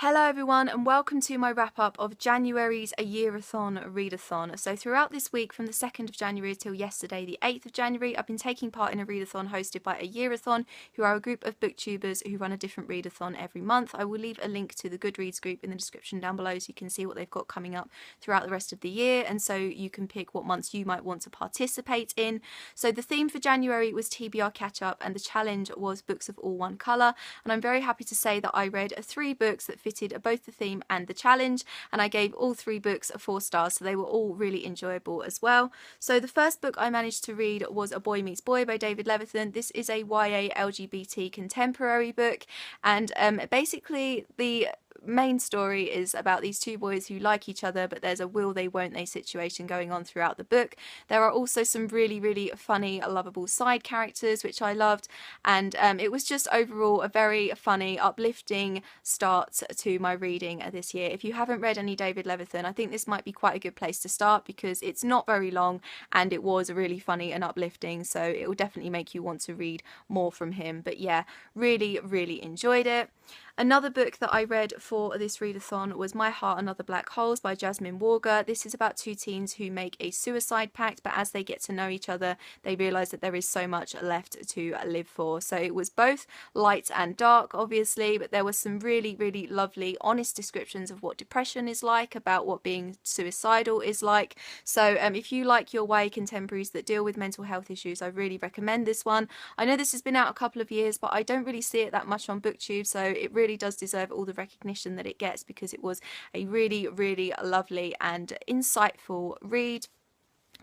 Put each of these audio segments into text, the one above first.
Hello everyone and welcome to my wrap up of January's AYearAthon readathon. So throughout this week from the 2nd of January till yesterday the 8th of January I've been taking part in a readathon hosted by AYearAthon, who are a group of booktubers who run a different readathon every month. I will leave a link to the Goodreads group in the description down below so you can see what they've got coming up throughout the rest of the year, and so you can pick what months you might want to participate in. So the theme for January was TBR catch up and the challenge was books of all one colour, and I'm very happy to say that I read 3 books that fitted both the theme and the challenge, and I gave all 3 books 4 stars, so they were all really enjoyable as well. So the first book I managed to read was A Boy Meets Boy by David Levithan. This is a YA LGBT contemporary book, and basically the main story is about these 2 boys who like each other, but there's a will they won't they situation going on throughout the book. There are also some really funny lovable side characters which I loved, and it was just overall a very funny, uplifting start to my reading this year. If you haven't read any David Levithan, I think this might be quite a good place to start because it's not very long and it was really funny and uplifting, so it will definitely make you want to read more from him. But yeah, really enjoyed it. Another book that I read for this readathon was My Heart and Other Black Holes by Jasmine Warger. This is about 2 teens who make a suicide pact, but as they get to know each other, they realise that there is so much left to live for. So it was both light and dark, obviously, but there were some really lovely, honest descriptions of what depression is like, about what being suicidal is like. So if you like your YA contemporaries that deal with mental health issues, I really recommend this one. I know this has been out a couple of years, but I don't really see it that much on BookTube, so it really does deserve all the recognition that it gets because it was a really lovely and insightful read.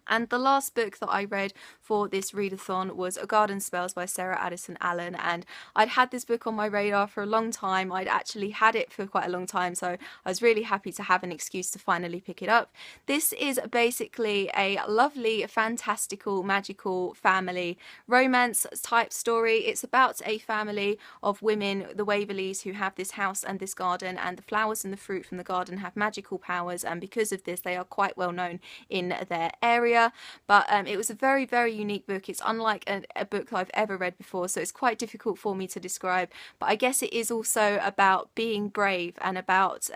And the last book that I read for this readathon was A Garden Spells by Sarah Addison Allen, and I'd had this book on my radar for a long time. I'd actually had it for quite a long time, so I was really happy to have an excuse to finally pick it up. This is basically a lovely, fantastical, magical family romance type story. It's about a family of women, the Waverleys, who have this house and this garden, and the flowers and the fruit from the garden have magical powers, and because of this they are quite well known in their area. But it was a very unique book. It's unlike a book I've ever read before, so it's quite difficult for me to describe, but I guess it is also about being brave and about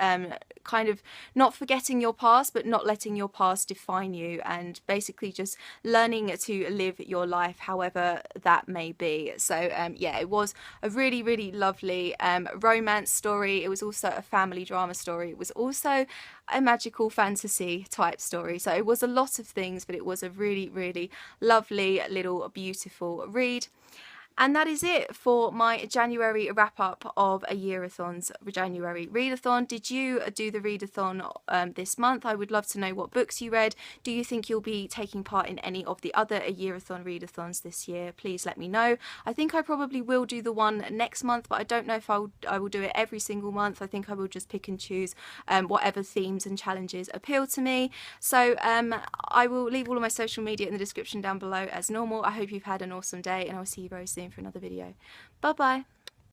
kind of not forgetting your past but not letting your past define you, and basically just learning to live your life however that may be. So yeah, it was a really lovely romance story. It was also a family drama story. It was also a magical fantasy type story, so it was a lot of things, but it was a really lovely little beautiful read. And that is it for my January wrap up of AYearAthon's January readathon. Did you do the readathon this month? I would love to know what books you read. Do you think you'll be taking part in any of the other AYearAthon readathons this year? Please let me know. I think I probably will do the one next month, but I don't know if I will do it every single month. I think I will just pick and choose whatever themes and challenges appeal to me. So I will leave all of my social media in the description down below as normal. I hope you've had an awesome day, and I'll see you very soon for another video. Bye bye.